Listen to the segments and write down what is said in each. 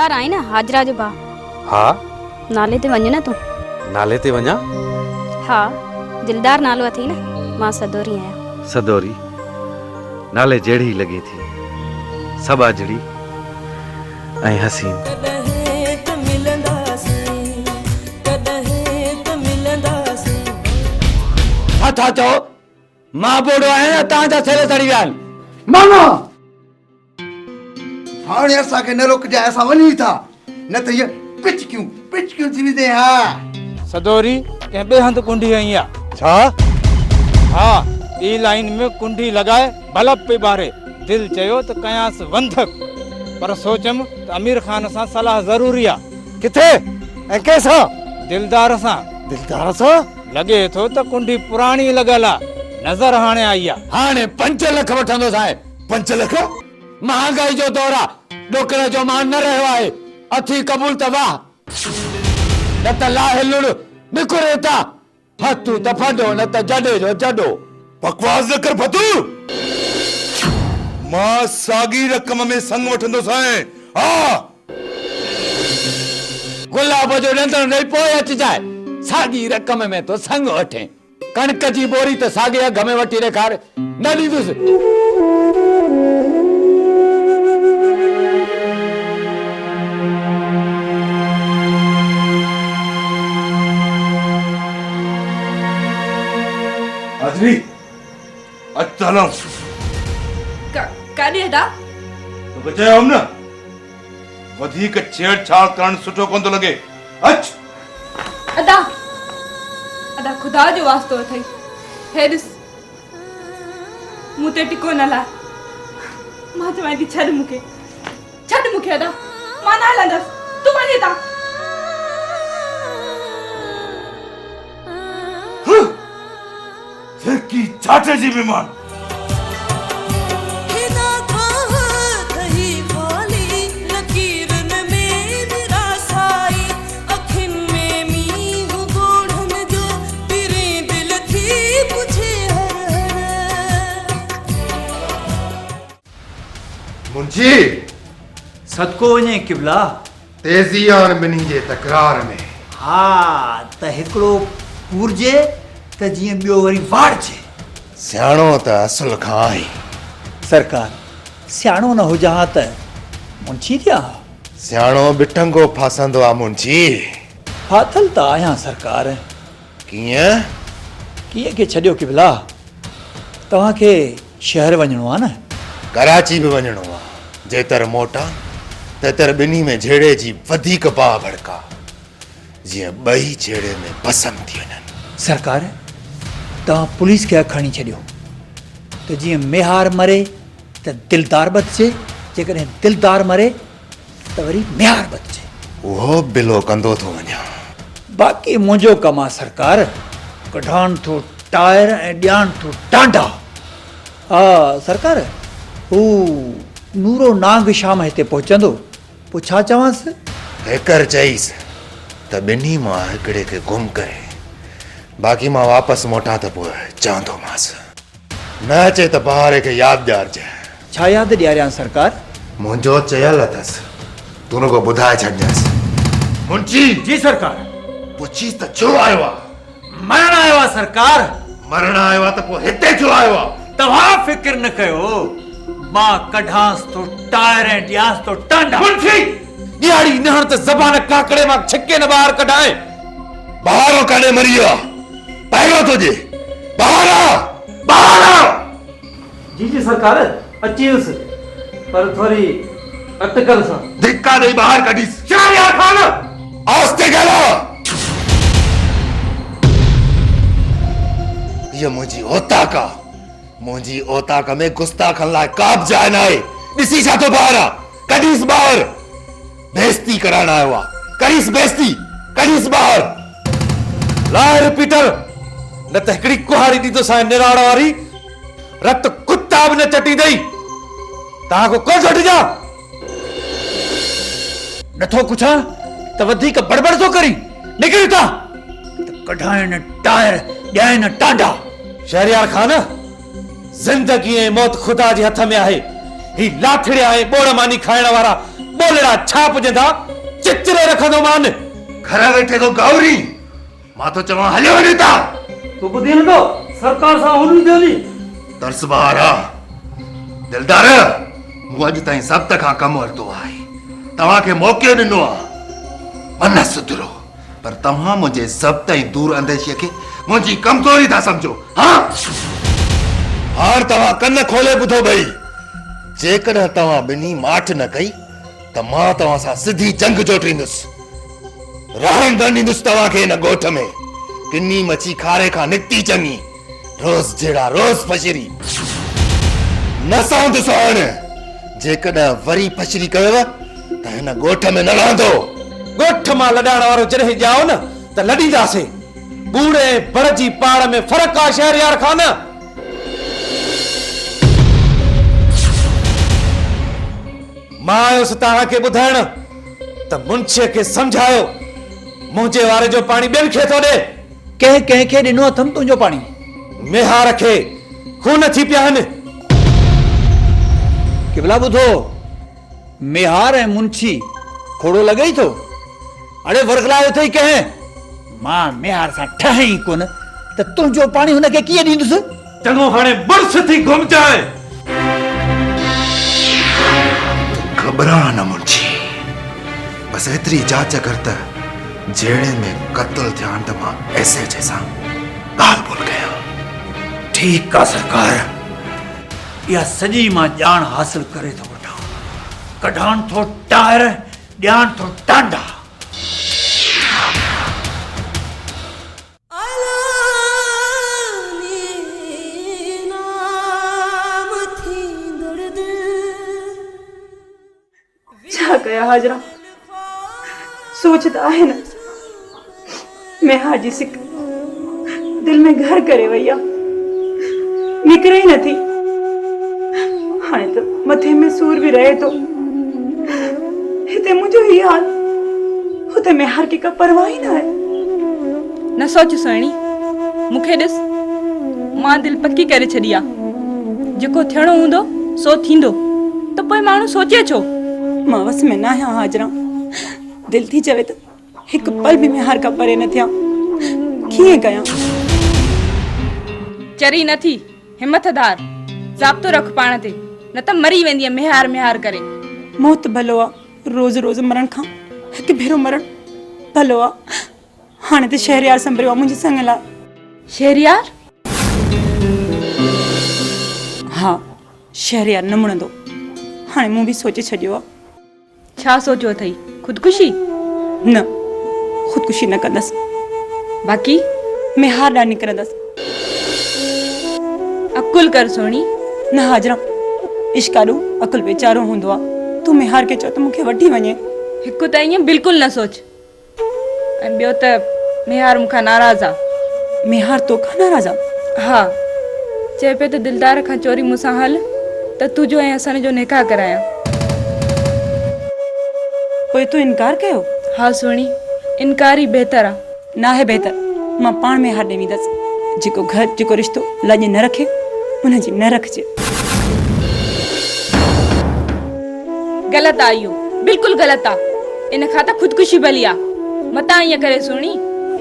दिलदार आई न हाजरा जो भा। हाँ नाले ते वञ न तूं। नाले ते वञा? हाँ दिलदार नालो अथई न। मां सदोरी आहियां। सदोरी नाले जहिड़ी लॻे थी, सबा जड़ी ऐं हसीन। था चओ मां बोड़ो आहियां तव्हांजा सिर सड़ी विया आहिनि। मामा हाणे असांखे न रोकजांइ, असां वञी था, न त इहे पिचकियूं थी वेंदे। हा सदोरी कंहिं ॿिए हंधि कुंडी हई आहे छा? हा ॿी लाइन में कुंडी लॻाए बल्ब पे ॿारे। दिलि चयो त कयांसि वंधक, पर सोचम त अमीर खान सां सलाह ज़रूरी आहे। किथे ऐं कंहिंसां? दिलदार सां। दिलदार सां? लॻे थो त कुंडी पुराणी लॻल आहे, नज़र हाणे आई आहे। हाणे 5 लख वठंदो सां। 5 लख? महांगाई जो दौर आहे, ॾोकड़ जो मान न रहियो आहे। अथी क़बूल त वाह, न त लाहे लुड़ निकुरे था। फतू त फडो, न त जॾे जो जॾो। बकवास न कर फतू। मां साॻी रक़म में संग वठंदो सां। हा गुलाब जो डंदड़ ॾेई पोइ अचिजांइ। साॻी रक़म में तो संग वठे। कणक जी बोरी त साॻे अघ में वठी ॾेखार, न ॾींदुसि। हाजरी अच्छा ना काॾे हेॾा? तो चयो हम न वधीक छेड़छाड़ करण सुठो कोन थो लॻे। अच अदा अदा खुदा जो वास्तो अथई, हे ॾिस मूं ते टिको न ला। मां चवां थी छॾ मूंखे अदा, मां न हलंदसि, तूं वञे था। की चाटे जी बीमार मुंशी सदको वञे किबला। तेजी आन बिनी जे तकरार में। हा त हिकिड़ो पूरजे त जीअं ॿियो वरी वाड़जे। सियाणो त असुल खां आहे। सरकार सियाणो न हुजां हा त मुंशी थिया। सियाणो बिठंगो फासंदो आहे मुंशी। फाथल त आहियां सरकार। कीअं के छॾियो किबला। तव्हांखे शहर वञिणो आहे न? कराची बि वञिणो आहे। जेतर मोटा तेतर ॿिन्ही में झेड़े जी वधीक बाह भड़का, जीअं ॿई झेड़े में भस्म थी वञनि। सरकार तव्हां पुलिस खे खणी छॾियो त जीअं मेहार मरे त दिलदार बचिजे, जेकॾहिं दिलदार मरे त वरी मेहार बचिजे। उहो बिलो कंदो थो वञा। बाक़ी मुंहिंजो कमु आहे सरकार, कढाण थो टायर ऐं ॾियाण थो टांडा। हा सरकार, हू नूरो नांग शाम हिते पहुचंदो, पोइ छा चवांसि? हेकर चईसि त ॿिन्ही मां हिकिड़े खे गुम करे, बाक़ी मां वापसि मोटां त पोइ चवंदोमांसि। न अचे त बहारे खे यादि ॾियारजांइ। छा यादि ॾियारियां सरकार? मुंहिंजो चयल अथसि, तूं रुॻो ॿुधाए छॾिजांइसि। मुंशी जी सरकार। पुछीसि त छो आयो आहे? मरण आयो आहे सरकार। मरण आयो आहे त पोइ हिते छो आयो आहे? तव्हां फिक्र न कयो, मां कढांसि थो टायर ऐं ॾियांसि थो टांडा। मुंशी ॾियारी नहर त ज़बान काकड़े मां छिके न ॿाहिरि कढाए। ॿाहिरो काॾे मरी वियो आहे? पहिरियों तुंहिंजे ॿाहिरो ॿाहिरो। जी जी सरकार, अचीसि पर थोरी अटकल सां। धिक्का ॾेई ॿाहिरि कढीसि। शहरयार खान आस्ते ॻाल्हायो। इहा मुंहिंजी औताक आहे। मुंहिंजी औताक में गुस्ताखनि लाइ का बि जाइ न आहे। ॾिसी छा थो ॿाहिरि आहे? कढीसि ॿाहिरि। बेइज़ती कराइण आयो आहे, करीसि बेइज़ती, कढीसि ॿाहिरि। लाए रिपीटर, न त हिकिड़ी कुहाड़ी ॾींदोसां निराड़ वारी, रत कुत्ता बि न चटींदई। तव्हां को कोन छॾिजां। नथो पुछां त वधीक बड़बड़ थो करी। निकिरी था त कढाइण टायर ॾियाइन टांडा। शहरयार खान, ज़िंदगी ऐं मौत खुदा जे हथ में आहे। ही लाठड़िया ऐं बोड़ मानी खाइण वारा बोल बोलड़ा छाप जदा चिचरे रखंदो मान घर वेठे तो गौरी मां तो चवा हलियो वञे था तो ॿुधी नथो सरकार सां हुन देली तरस बहारा दिलदार मूं अॼु ताईं सब्त खां कमु वरितो आहे तव्हांखे मौक़ो ॾिनो आहे मन सुधरो पर तव्हां मुंहिंजे सब्त ऐं दूर अंदेशीअ खे मुंहिंजी कमज़ोरी था सम्झो हा हार तव्हां कन खोले ॿुधो भई जेकॾहिं तव्हां ॿिन्ही माठ न कई त मां तव्हां सां सिधी जंग जोटींदुसि रहण न ॾींदुसि तव्हांखे हिन ॻोठ में किनी मच्छी खारे खां निकिती चङी रोज़ जहिड़ा रोज़ फशरी न सहंदुसि हाणे जेकॾहिं वरी फशरी कयव त हिन ॻोठ में न रहंदो ॻोठ मां लॾाइण वारो जॾहिं ॼाओ न त लॾींदासीं बूढ़े बड़ जी पाड़ में फ़र्क़ु आहे शहरयार खान मां आयुसि तव्हांखे ॿुधाइण त मुंशीअ खे सम्झायो मुंहिंजे वारे जो पाणी ॿियनि खे थो ॾे कंहिंखे ॾिनो अथमि तुंहिंजो पाणी मेहार खे खून थी पिया आहिनि कि भला ॿुधो मेहार ऐं मुंशी खोड़ो लॻे थो अड़े वर्गलायो अथई कंहिं मां मेहार सां ठह ई कोन त तुंहिंजो पाणी हुनखे कीअं ॾींदुसि चङो हाणे बुर्स थी घुमजाए घबरा न मुंशी बस एतिरी जांच कर त जेड़े में कत्ल थियान त मां ऐसे जैसा ॻाल्हि ॿोल कया ठीकु आहे सरकार इहा सॼी मां ॼाण हासिल करे थो वठां कढाण थो टायर ॾियाण थो टांडा छा कया हाजरा सोचता है ना मैं हाजी सिक दिल में घर करे वैया निकरे ही नथी हाणे तो मथे में सूर भी रहे तो हिते मुझे ही हाल होते में हर की का परवाह ही ना है न सोच सुहिणी मूंखे ॾिस मां दिलि पकी करे छॾी आहे जेको थियणो हूंदो सो थींदो त पोइ माण्हू सोचे छो मां वस में ना आहियां हाजरा दिल थी चवे त हिकु पल भी मैं हर का परे न थियां कीअं कयां चरी नथी हिम्मतदार ज़ाब्तो रख पाण ते न त मरी वेंदी मेहार मेहार करे मौत भलो आहे रोज़ रोज़ मरण खां हिकु भेरो मरण भलो आहे हाणे त शहरयार संभरियो आहे मुंहिंजे संग लाइ शहरयार हा शहरयार न मुणंदो हाणे मूं बि सोचे छॾियो आहे छा सोचियो अथई ख़ुदकुशी न ख़ुदकुशी न कंदसि बाक़ी मेहार ॾांहुं निकिरंदसि अकुल कर सोणी न हाजरा इश्काॾो अकुल वेचारो हूंदो आहे तूं मेहार खे चओ त मूंखे वठी वञे हिकु त ईअं बिल्कुलु न सोच ऐं ॿियो त मेहार मूंखां नाराज़ आहे मेहार तोखां नाराज़ आहे हा चए पियो त दिलदार खां चोरी मूंसां हल त तुंहिंजो ऐं असांजो निकाह करायां पोइ तूं इनकार कयो हा सुहिणी इनकार ई बहितर आहे न आहे बहितर मां पाण मेहार ॾे वेंदसि जेको घर जेको रिश्तो लॼ न रखे उनजी न रखिजे ग़लति आहे इहो बिल्कुलु ग़लति आहे इन खां त ख़ुदकुशी भली आहे मतां ईअं करे सुहिणी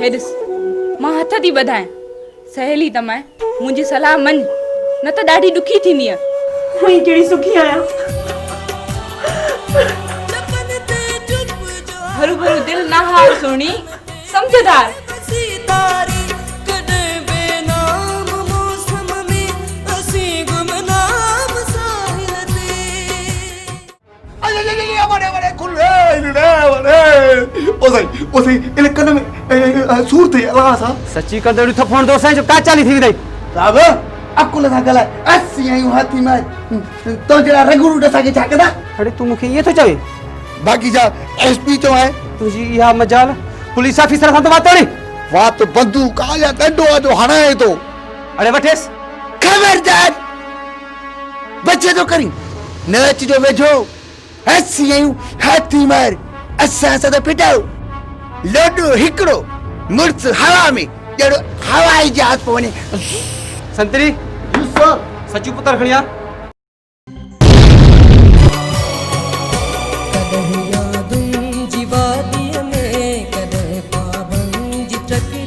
हे ॾिस मां हथ थी ॿधायां सहेली त मैं मुंहिंजी सलाह मञ न त ॾाढी ॾुखी थींदी आहे हुई कहिड़ी सुखी आहियां भरू भरू दिल ना हार सुहिणी समझदार सची कंदड़ी थफण दो साईं जो का चाली थी वई साहब अकुल सां ॻाल्हाए असी आहियूं हाथी मां तो जहिड़ा रंगूर असांखे छा कंदा अरे तू मूंखे ईअं थो चवे बाक़ी जा एसपी तो आहे तुंहिंजी इहा मजाल पुलिस ऑफिसर सां तो वातोड़ी वात बंदूक आया डंडो आहे जो हणाए थो अरे वठेस खबरदार बचे तो करी न अचिजो वेझो असी आहियूं हाथी मार असां सां त पिटायो लोडो हिकिड़ो मुड़स हवा में जहिड़ो हवाई जहाज पे वञे संतरी सचू पुत्र खणिया सके